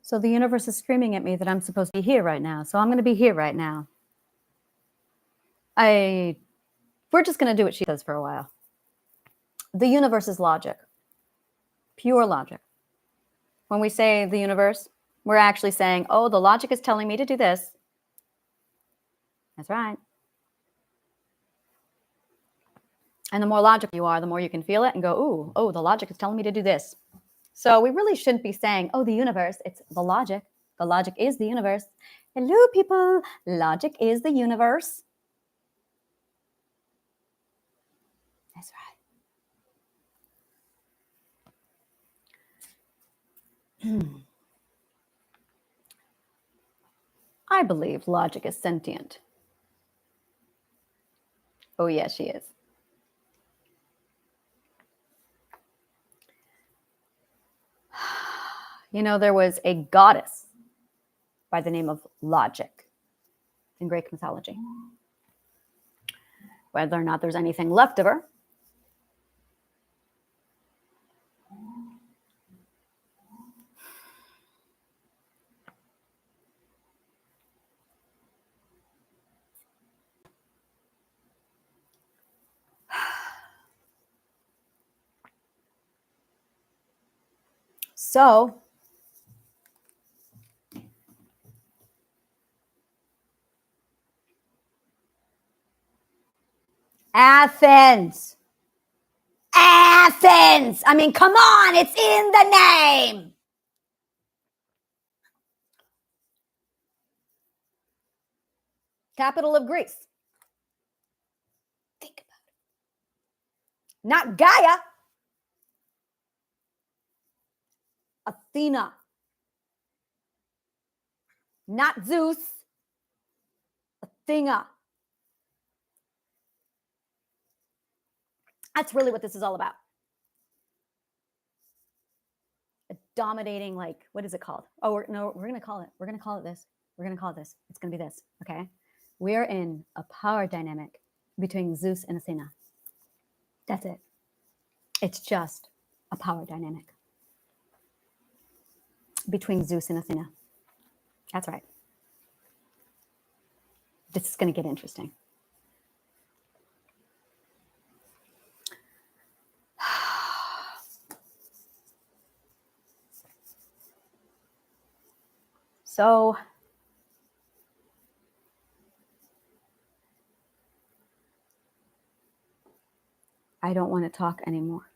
So the universe is screaming at me that I'm supposed to be here right now. So I'm going to be here right now. We're just going to do what she does for a while. The universe is logic, pure logic. When we say the universe, we're actually saying, oh, the logic is telling me to do this. That's right. And the more logical you are, the more you can feel it and go, ooh, oh, the logic is telling me to do this. So we really shouldn't be saying, oh, the universe, it's the logic. The logic is the universe. Hello, people. Logic is the universe. That's right. I believe logic is sentient. Oh, yes, she is. You know, there was a goddess by the name of Logic in Greek mythology. Whether or not there's anything left of her, so Athens. Athens. I mean, come on, it's in the name. Capital of Greece. Think about it. Not Gaia. Athena. Not Zeus. Athena. That's really what this is all about. A dominating, like, what is it called? Oh, we're going to call it. We're going to call it this. We're going to call it this. It's going to be this, okay? We're in a power dynamic between Zeus and Athena. That's it. It's just a power dynamic between Zeus and Athena. That's right. This is going to get interesting. So I don't want to talk anymore.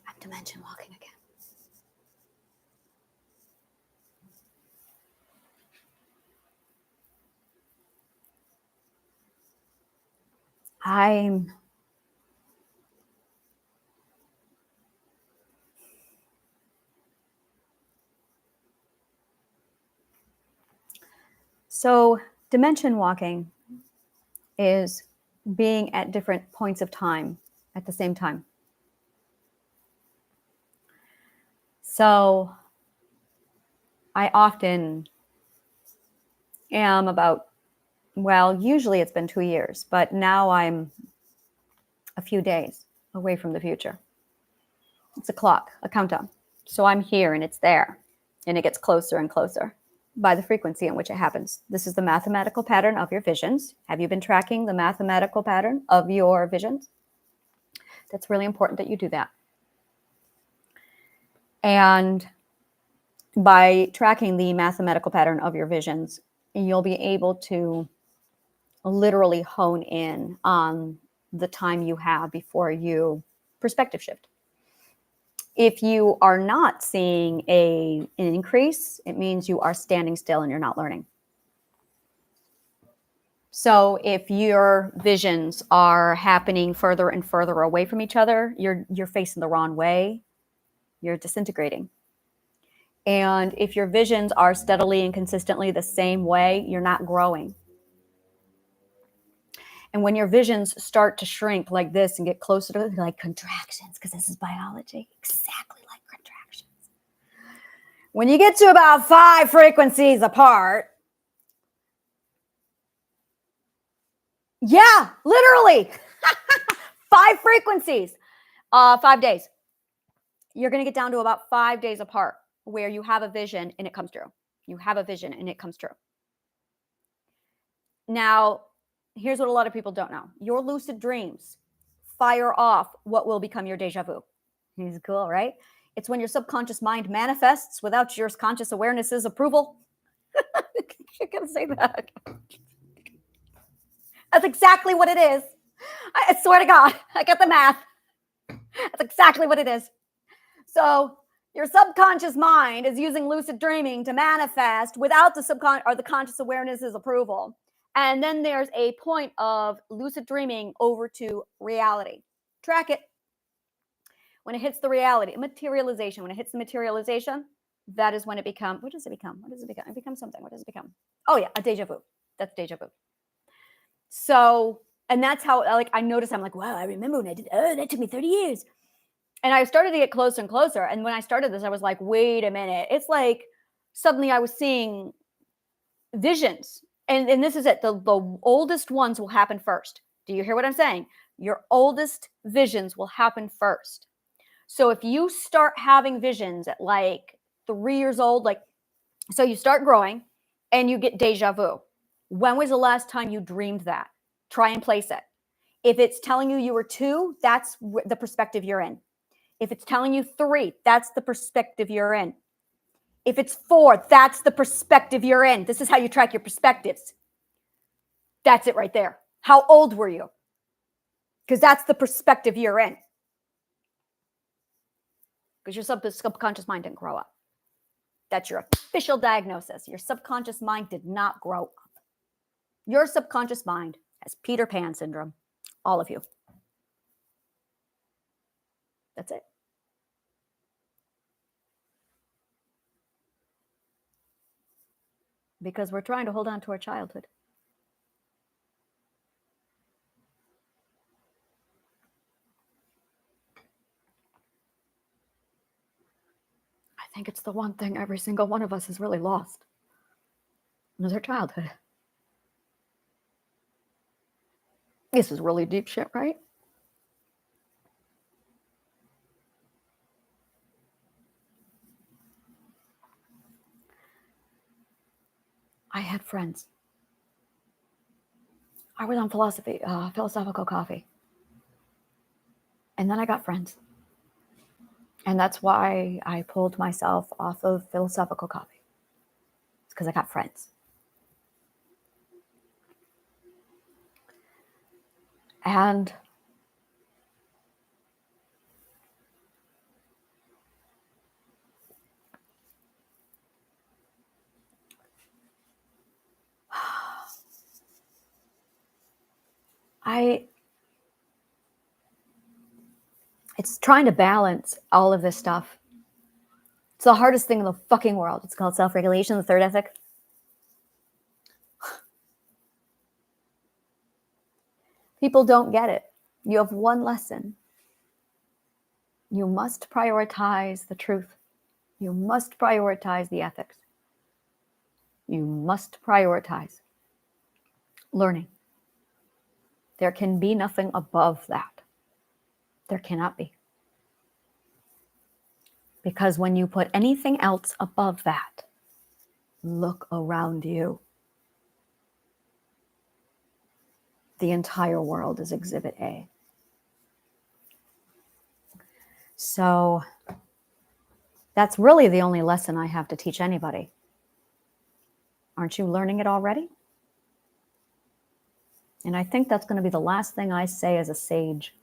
I'm dimension walking again. So dimension walking is being at different points of time at the same time. So I often am about, well, usually it's been 2 years, but now I'm a few days away from the future. It's a clock, a countdown. So I'm here and it's there, and it gets closer and closer by the frequency in which it happens. This is the mathematical pattern of your visions. Have you been tracking the mathematical pattern of your visions? That's really important that you do that. And by tracking the mathematical pattern of your visions, you'll be able to literally hone in on the time you have before you perspective shift. If you are not seeing an increase, it means you are standing still and you're not learning. So if your visions are happening further and further away from each other, you're facing the wrong way, you're disintegrating. And if your visions are steadily and consistently the same way, you're not growing. And when your visions start to shrink like this and get closer to like contractions, because this is biology, exactly like contractions. When you get to about 5 frequencies apart, Yeah, literally. 5 frequencies, 5 days. You're going to get down to about 5 days apart where you have a vision and it comes true. You have a vision and it comes true. Now, here's what a lot of people don't know. Your lucid dreams fire off what will become your deja vu. It's cool, right? It's when your subconscious mind manifests without your conscious awareness's approval. You're going to say that. That's exactly what it is. I swear to God, I got the math. That's exactly what it is. So your subconscious mind is using lucid dreaming to manifest without the conscious awareness's approval. And then there's a point of lucid dreaming over to reality. Track it. When it hits the reality, materialization, when it hits the materialization, that is when it becomes, what does it become? What does it become? It becomes something. What does it become? Oh yeah, a deja vu. That's deja vu. So, and that's how, like, I noticed, I'm like, wow, I remember when I did, that took me 30 years. And I started to get closer and closer. And when I started this, I was like, wait a minute. It's like suddenly I was seeing visions. And this is it. The oldest ones will happen first. Do you hear what I'm saying? Your oldest visions will happen first. So if you start having visions at like 3 years old, like, so you start growing and you get deja vu. When was the last time you dreamed that? Try and place it. If it's telling you were 2, that's the perspective you're in. If it's telling you 3, that's the perspective you're in. If it's 4, that's the perspective you're in. This is how you track your perspectives. That's it right there. How old were you? Because that's the perspective you're in. Because your subconscious mind didn't grow up. That's your official diagnosis. Your subconscious mind did not grow up. Your subconscious mind has Peter Pan syndrome. All of you. That's it. Because we're trying to hold on to our childhood. I think it's the one thing every single one of us has really lost. Is our childhood. This is really deep shit, right? I had friends. I was on philosophical coffee. And then I got friends. And that's why I pulled myself off of philosophical coffee. It's because I got friends. And it's trying to balance all of this stuff. It's the hardest thing in the fucking world. It's called self-regulation, the third ethic. People don't get it. You have one lesson. You must prioritize the truth. You must prioritize the ethics. You must prioritize learning. There can be nothing above that. There cannot be. Because when you put anything else above that, look around you. The entire world is Exhibit A. So that's really the only lesson I have to teach anybody. Aren't you learning it already? And I think that's going to be the last thing I say as a sage.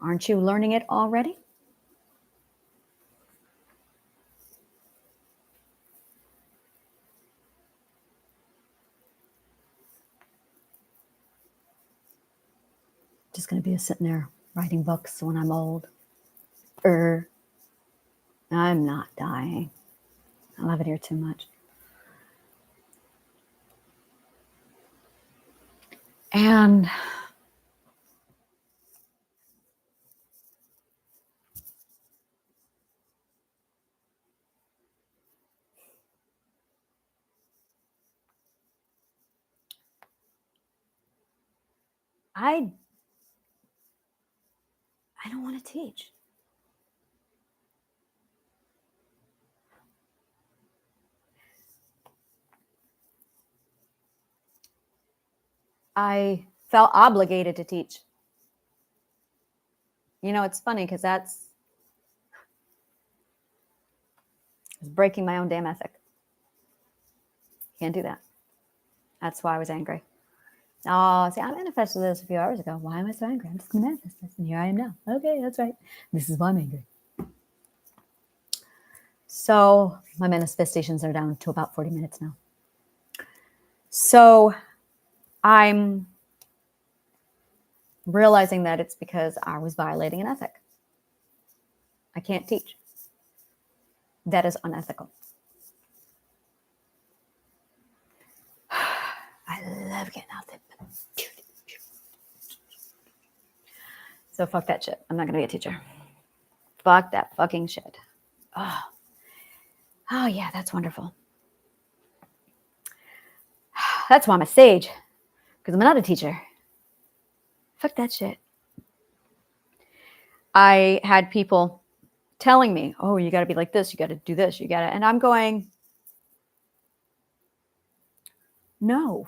Aren't you learning it already? Just going to be sitting there writing books when I'm old. I'm not dying. I love it here too much. And I don't want to teach. I felt obligated to teach. You know, it's funny because that's breaking my own damn ethic. Can't do that. That's why I was angry. Oh, see, I manifested this a few hours ago. Why am I so angry? I'm just going to manifest this. And here I am now. Okay, that's right. This is why I'm angry. So my manifestations are down to about 40 minutes now. So I'm realizing that it's because I was violating an ethic. I can't teach. That is unethical. I love getting out there. So fuck that shit. I'm not going to be a teacher. Fuck that fucking shit. Oh yeah, that's wonderful. That's why I'm a sage, because I'm not a teacher. Fuck that shit. I had people telling me, oh, you got to be like this. You got to do this. You got to. And I'm going, no.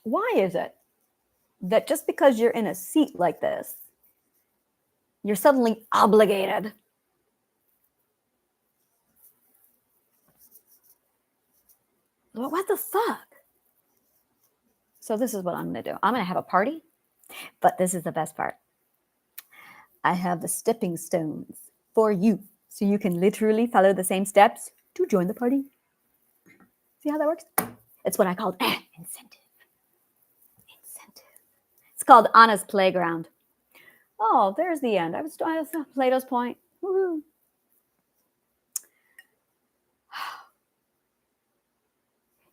Why is it that just because you're in a seat like this, you're suddenly obligated? What the fuck? So this is what I'm going to do. I'm going to have a party, but this is the best part. I have the stepping stones for you, so you can literally follow the same steps to join the party. See how that works? It's what I call incentive. It's called Anna's Playground. Oh, there's the end. I was Plato's Point. Woohoo.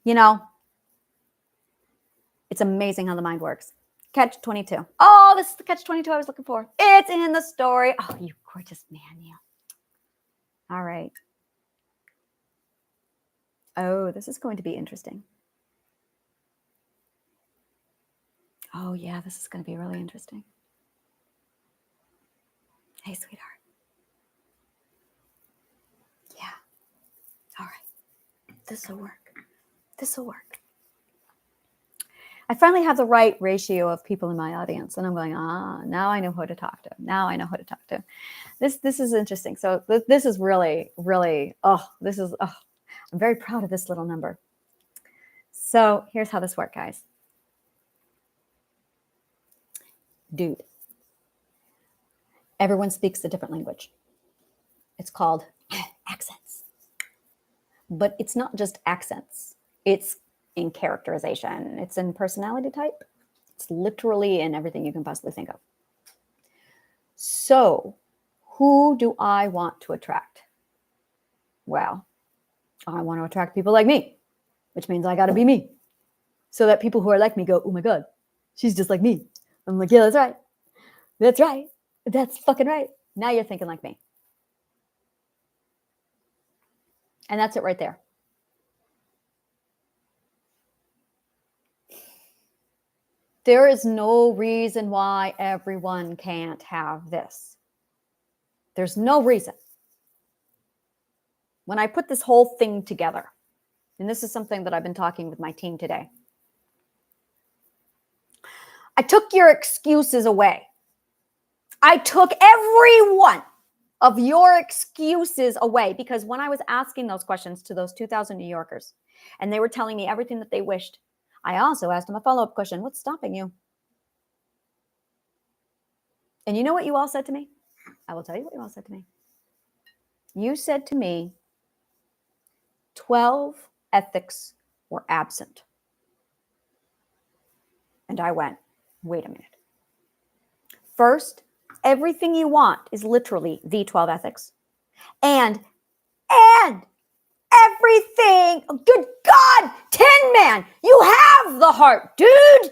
You know, it's amazing how the mind works. Catch 22. Oh, this is the catch 22 I was looking for. It's in the story. Oh, you gorgeous man, you. All right. Oh, this is going to be interesting. Oh, yeah, this is going to be really interesting. Hey, sweetheart. Yeah. All right. This will work. I finally have the right ratio of people in my audience, and I'm going, now I know who to talk to. This is interesting. So this is really, really, I'm very proud of this little number. So here's how this works, guys. Dude, everyone speaks a different language. It's called accents. But it's not just accents. It's in characterization. It's in personality type. It's literally in everything you can possibly think of. So who do I want to attract? Well, I want to attract people like me, which means I got to be me. So that people who are like me go, oh my God, she's just like me. I'm like, yeah, that's right. That's right. That's fucking right. Now you're thinking like me. And that's it right there. There is no reason why everyone can't have this. There's no reason. When I put this whole thing together, and this is something that I've been talking with my team today, I took your excuses away. I took every one of your excuses away, because when I was asking those questions to those 2,000 New Yorkers, and they were telling me everything that they wished, I also asked them a follow-up question. What's stopping you? And you know what you all said to me? I will tell you what you all said to me. You said to me, 12 ethics were absent. And I went, wait a minute. First, everything you want is literally the 12 ethics. And everything, good God, 10 man, you have the heart, dude,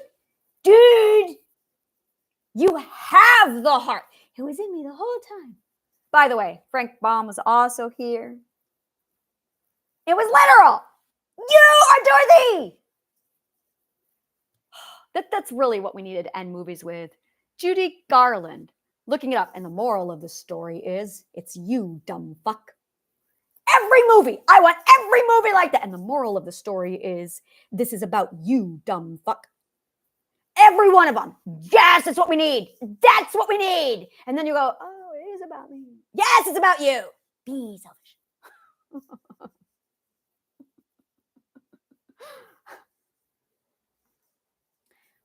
you have the heart. It was in me the whole time. By the way, Frank Baum was also here. It was literal. You are Dorothy! That's really what we needed to end movies with. Judy Garland. Looking it up, and the moral of the story is it's you, dumb fuck. Every movie. I want every movie like that. And the moral of the story is this is about you, dumb fuck. Every one of them. Yes, that's what we need. That's what we need. And then you go, oh, it is about me. Yes, it's about you. Be selfish.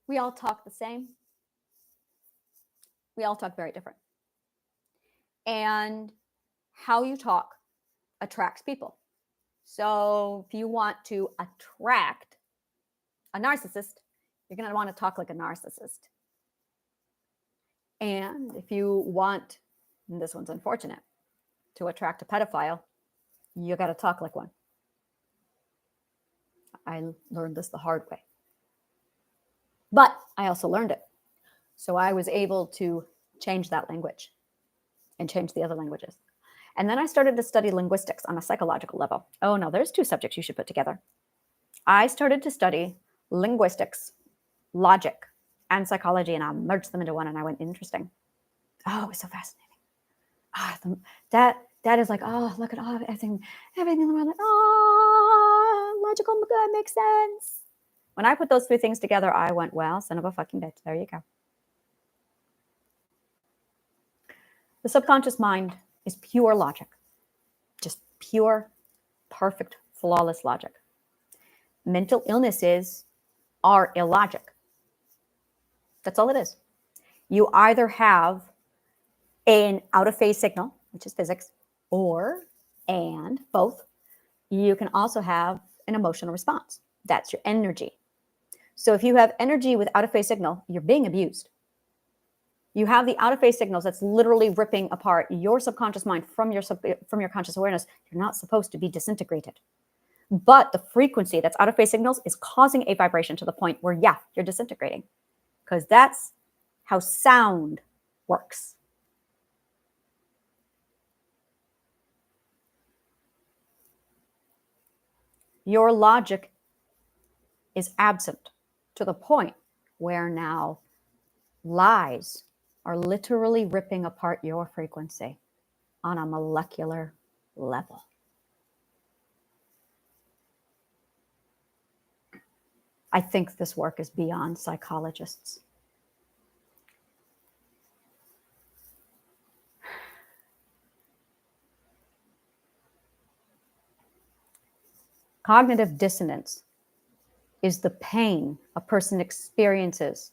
We all talk the same. We all talk very different. And how you talk attracts people. So if you want to attract a narcissist, you're going to want to talk like a narcissist. And if you want, and this one's unfortunate, to attract a pedophile, you got to talk like one. I learned this the hard way. But I also learned it. So I was able to change that language and change the other languages. And then I started to study linguistics on a psychological level. Oh, no, there's two subjects you should put together. I started to study linguistics, logic, and psychology, and I merged them into one, and I went, interesting. Oh, it was so fascinating. That is like, oh, look at all everything in the world. Like, oh, logical, good, makes sense. When I put those three things together, I went, well, son of a fucking bitch. There you go. The subconscious mind is pure logic, just pure, perfect, flawless logic. Mental illnesses are illogic. That's all it is. You either have an out-of-phase signal, which is physics, and both. You can also have an emotional response. That's your energy. So if you have energy with out-of-phase signal, you're being abused. You have the out-of-phase signals that's literally ripping apart your subconscious mind from your conscious awareness. You're not supposed to be disintegrated. But the frequency that's out-of-phase signals is causing a vibration to the point where, yeah, you're disintegrating. Because that's how sound works. Your logic is absent to the point where now lies are literally ripping apart your frequency on a molecular level. I think this work is beyond psychologists. Cognitive dissonance is the pain a person experiences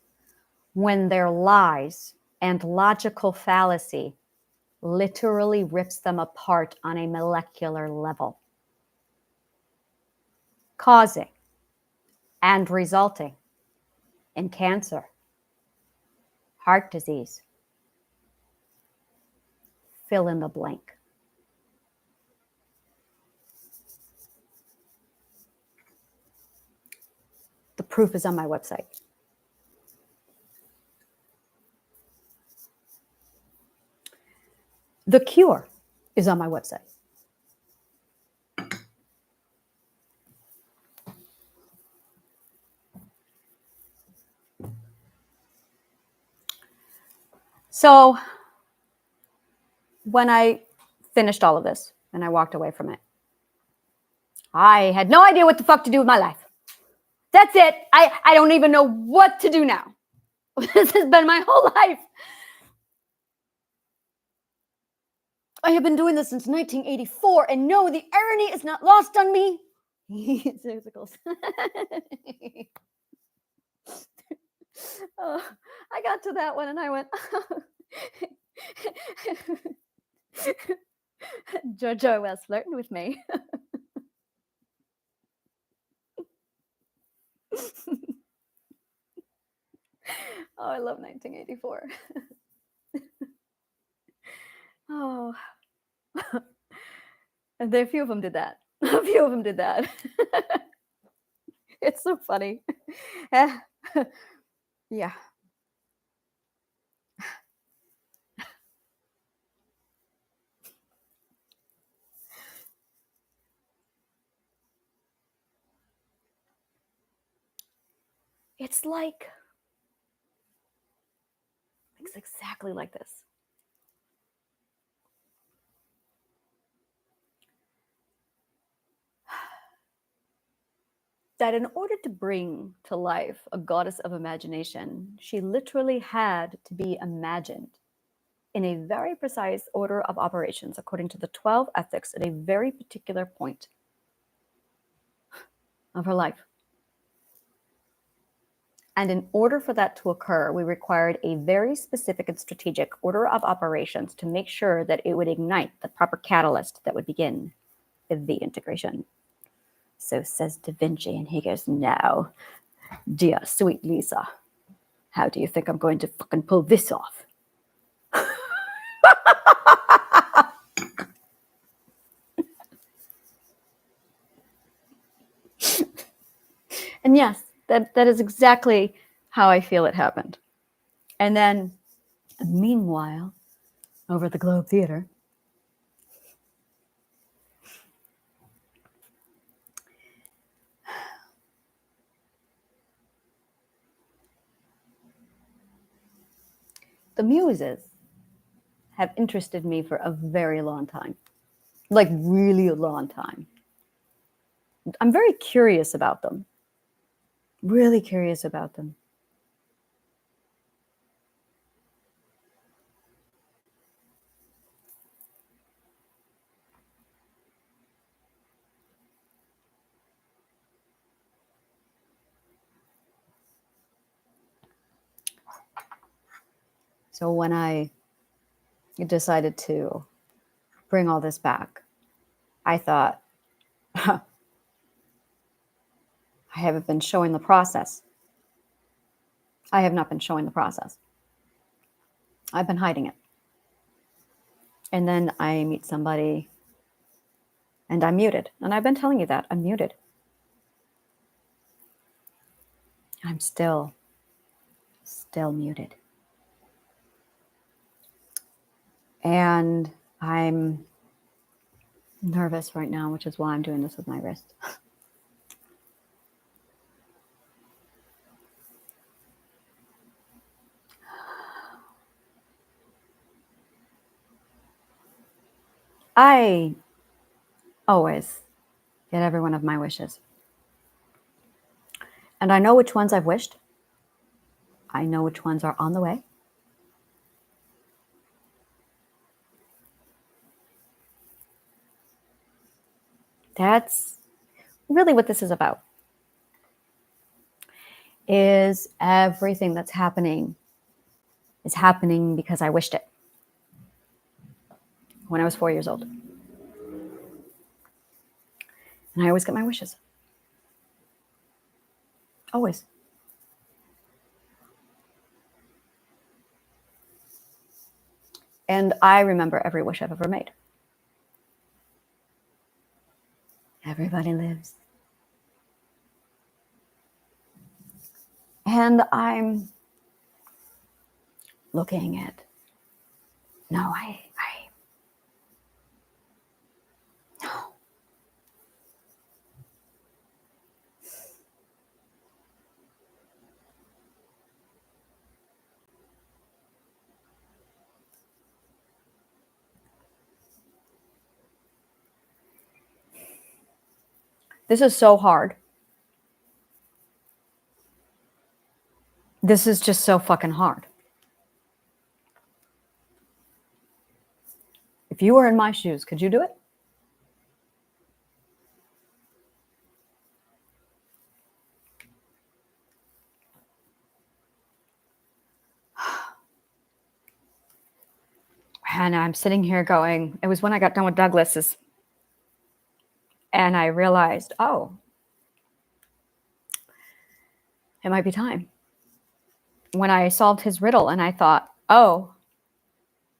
when their lies and logical fallacy literally rips them apart on a molecular level, causing and resulting in cancer, heart disease, fill in the blank. The proof is on my website. The cure is on my website. So when I finished all of this and I walked away from it, I had no idea what the fuck to do with my life. That's it. I don't even know what to do now. This has been my whole life. I have been doing this since 1984, and no, the irony is not lost on me. Oh, I got to that one and I went, Jojo was flirting with me. Oh, I love 1984. Oh, and there a few of them did that. A few of them did that. It's so funny. Yeah. It's exactly like this. That in order to bring to life a goddess of imagination, she literally had to be imagined in a very precise order of operations according to the 12 ethics at a very particular point of her life. And in order for that to occur, we required a very specific and strategic order of operations to make sure that it would ignite the proper catalyst that would begin the integration. So says Da Vinci, and he goes, "Now, dear sweet Lisa, how do you think I'm going to fucking pull this off?" And yes, that is exactly how I feel it happened. And then, meanwhile, over at the Globe Theater, the muses have interested me for a very long time, like really a long time. I'm very curious about them, really curious about them. So when I decided to bring all this back, I thought, I haven't been showing the process. I have not been showing the process. I've been hiding it. And then I meet somebody and I'm muted. And I've been telling you that I'm muted. I'm still muted. And I'm nervous right now, which is why I'm doing this with my wrist. I always get every one of my wishes. And I know which ones I've wished. I know which ones are on the way. That's really what this is about. Is everything that's happening is happening because I wished it when I was 4 years old. And I always get my wishes. Always. And I remember every wish I've ever made. Everybody lives. And I'm looking at, no. This is so hard. This is just so fucking hard. If you were in my shoes, could you do it? And I'm sitting here going, it was when I got done with Douglas's, and I realized, oh, it might be time. When I solved his riddle and I thought, oh,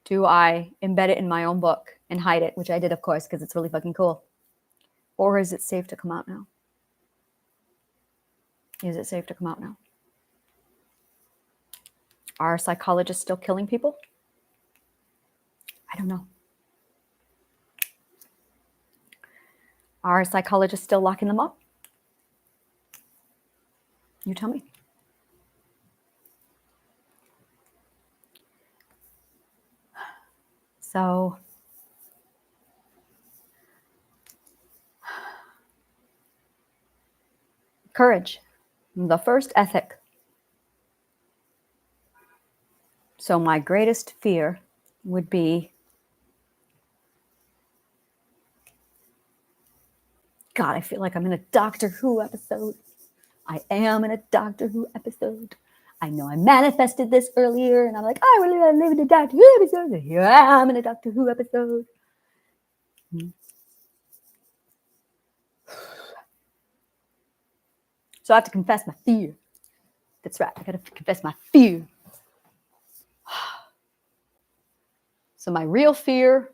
do I embed it in my own book and hide it, which I did, of course, because it's really fucking cool. Or is it safe to come out now? Is it safe to come out now? Are psychologists still killing people? I don't know. Are psychologists still locking them up? You tell me. So courage, the first ethic. So my greatest fear would be, God, I feel like I'm in a Doctor Who episode. I am in a Doctor Who episode. I know I manifested this earlier, and I'm like, I really want to live in a Doctor Who episode. And here I am in a Doctor Who episode. So I have to confess my fear. That's right. I got to confess my fear. So my real fear,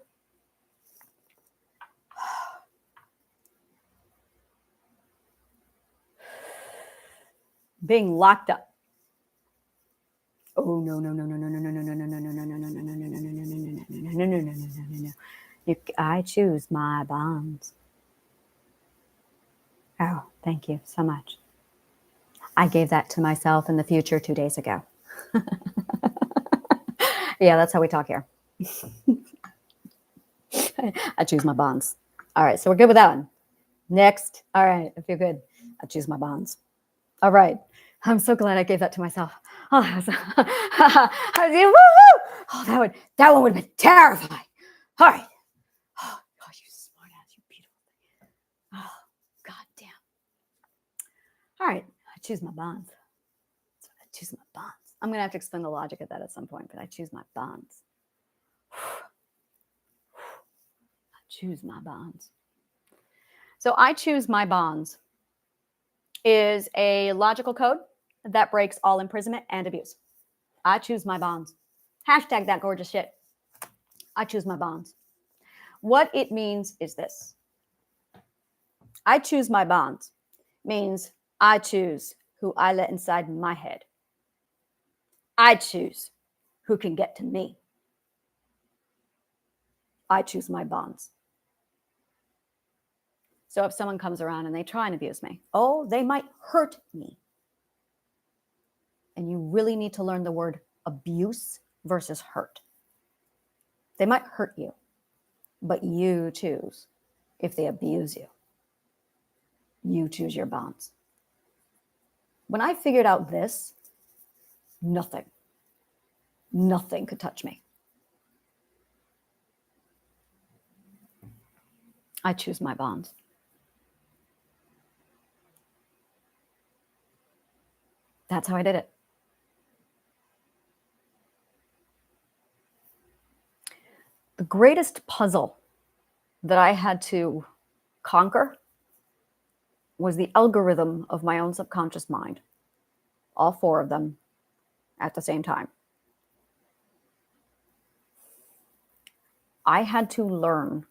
being locked up. Oh no. I choose my bonds. Oh, thank you so much. I gave that to myself in the future 2 days ago. Yeah, that's how we talk here. I choose my bonds. All right, so we're good with that one. Next. All right, I feel good. I choose my bonds. All right. I'm so glad I gave that to myself. Oh, that was, oh, that one would have been terrifying. All right. Oh, you smart ass, you beautiful thing. Oh, God damn. All right. I choose my bonds. I choose my bonds. I'm going to have to explain the logic of that at some point, but I choose my bonds. I choose my bonds. So I choose my bonds is a logical code that breaks all imprisonment and abuse. I choose my bonds. Hashtag that gorgeous shit. I choose my bonds. What it means is this. I choose my bonds means I choose who I let inside my head. I choose who can get to me. I choose my bonds. So if someone comes around and they try and abuse me, oh, they might hurt me. And you really need to learn the word abuse versus hurt. They might hurt you, but you choose if they abuse you. You choose your bonds. When I figured out this, nothing could touch me. I choose my bonds. That's how I did it. The greatest puzzle that I had to conquer was the algorithm of my own subconscious mind. All 4 of them at the same time. I had to learn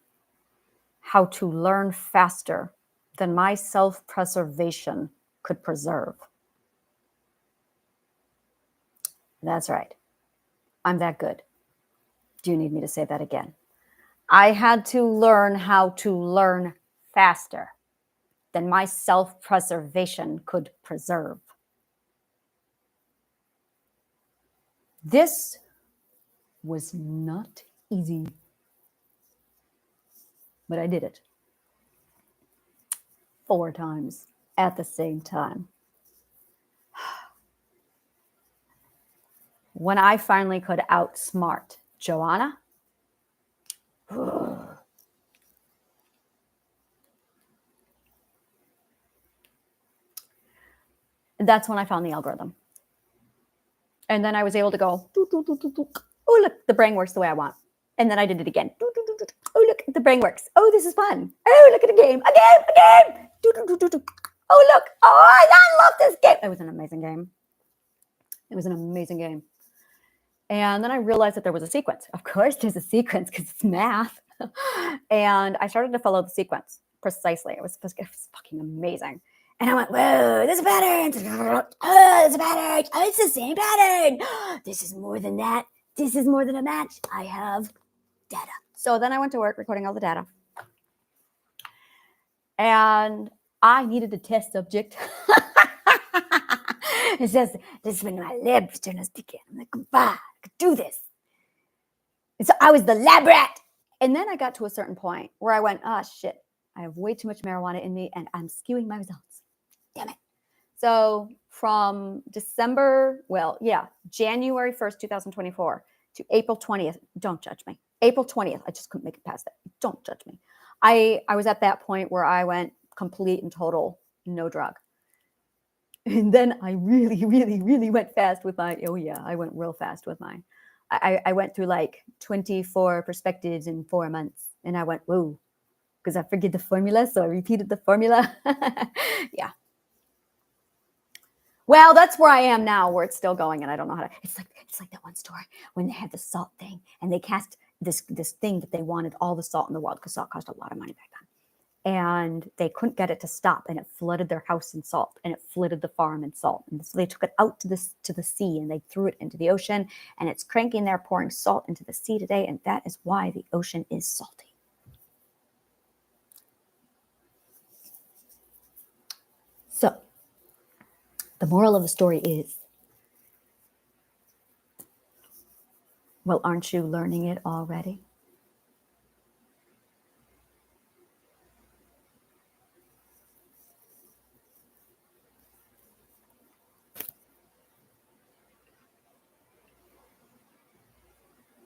how to learn faster than my self-preservation could preserve. That's right. I'm that good. Do you need me to say that again? I had to learn how to learn faster than my self-preservation could preserve. This was not easy, but I did it 4 times at the same time. When I finally could outsmart Joanna, that's when I found the algorithm. And then I was able to go, oh, look, the brain works the way I want. And then I did it again. Oh, look, the brain works. Oh, this is fun. Oh, look at a game. A game. Oh, look. Oh, I love this game. It was an amazing game. And then I realized that there was a sequence. Of course, there's a sequence because it's math. And I started to follow the sequence precisely. It was fucking amazing. And I went, whoa, there's a pattern. Oh, there's a pattern. Oh, it's the same pattern. This is more than that. This is more than a match. I have data. So then I went to work recording all the data. And I needed a test subject. It says, this is when my lips turn sticky. I'm like, bah, I could do this. And so I was the lab rat. And then I got to a certain point where I went, oh, shit, I have way too much marijuana in me and I'm skewing my results. Damn it. So from January 1st, 2024 to April 20th, don't judge me. April 20th, I just couldn't make it past that. Don't judge me. I was at that point where I went complete and total no drug. And then I really, really, really went fast with I went real fast with mine. I went through like 24 perspectives in 4 months. And I went, whoa, because I figured the formula. So I repeated the formula. Yeah. Well, that's where I am now, where it's still going, and I don't know how to. It's like that one story when they had the salt thing, and they cast this thing that they wanted all the salt in the world because salt cost a lot of money back then, and they couldn't get it to stop, and it flooded their house in salt, and it flooded the farm in salt, and so they took it out to the sea, and they threw it into the ocean, and it's cranking there, pouring salt into the sea today, and that is why the ocean is salty. So. The moral of the story is, well, aren't you learning it already?